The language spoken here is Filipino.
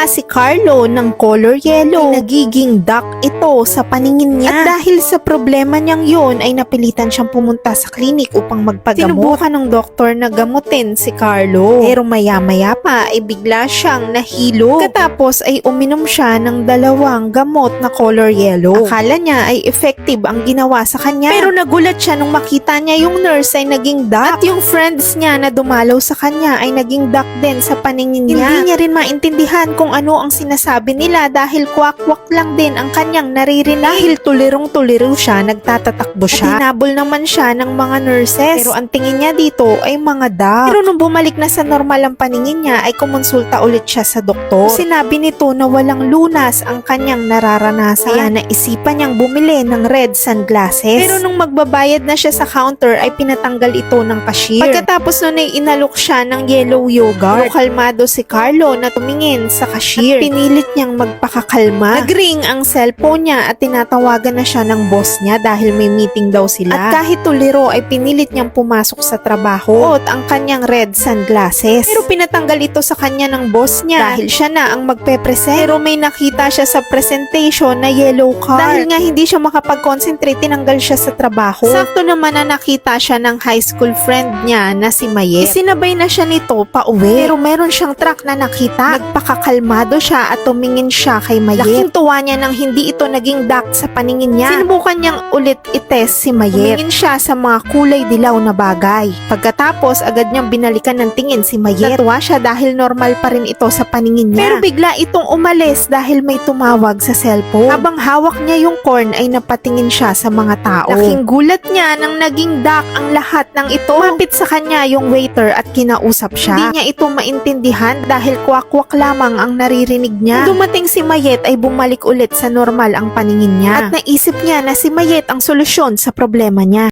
nakita si Carlo ng color yellow, ay nagiging dark ito sa paningin niya. At dahil sa problema niyang yun ay napilitan siyang pumunta sa klinik upang magpagamot. Sinubukan ng doktor na gamutin si Carlo. Pero maya-maya pa ay bigla siyang nahilo. Katapos ay uminom siya ng 2 gamot na color yellow. Akala niya ay effective ang ginawa sa kanya. Pero nagulat siya nung makita niya yung nurse ay naging dark. At yung friends niya na dumalaw sa kanya ay naging dark din sa paningin niya. Hindi niya rin maintindihan kung ano ang sinasabi nila dahil kwak-kwak lang din ang kanyang naririnig. Dahil tulirong-tuliro siya, nagtatatakbo siya. At hinabol naman siya ng mga nurses. Pero ang tingin niya dito ay mga dark. Pero nung bumalik na sa normal ang paningin niya ay kumonsulta ulit siya sa doktor. Sinabi nito na walang lunas ang kanyang nararanasan. Kaya naisipan niyang bumili ng red sunglasses. Pero nung magbabayad na siya sa counter ay pinatanggal ito ng cashier. Pagkatapos nun ay inalok siya ng yellow yogurt. Pero kalmado si Carlo na tumingin sa cashier. At pinilit niyang magpakakalma. Nagring ang cellphone niya at tinatawagan na siya ng boss niya dahil may meeting daw sila. At kahit tuliro ay pinilit niyang pumasok sa trabaho at ang kanyang red sunglasses. Pero pinatanggal ito sa kanya ng boss niya dahil siya na ang magpe-present. Pero may nakita siya sa presentation na yellow card. Dahil nga hindi siya makapag-concentrate, tinanggal siya sa trabaho. Sakto naman na nakita siya ng high school friend niya na si Mayet. Isinabay na siya nito pauwi. Pero meron siyang truck na nakita. Nagpakakalmado siya at tumingin siya kay Mayet. Laking tuwa niya nang hindi ito naging dark sa paningin niya. Sinubukan niyang ulit itest si Mayet. Tumingin siya sa mga kulay dilaw na bagay. Pagkatapos, agad niyang binalikan ng tingin si Mayet. Natuwa siya dahil normal pa rin ito sa paningin niya. Pero bigla itong umalis dahil may tumawag sa cellphone. Habang hawak niya yung corn ay napatingin siya sa mga tao. Laking gulat niya nang naging dark ang lahat ng ito. Mapit sa kanya yung waiter at kinausap siya. Hindi niya ito maintindihan dahil kwak-kwak lamang ang naririnig niya. Nung dumating si Mayet ay bumalik ulit sa normal ang paningin niya. At naisip niya na si Mayet ang solusyon sa problema niya.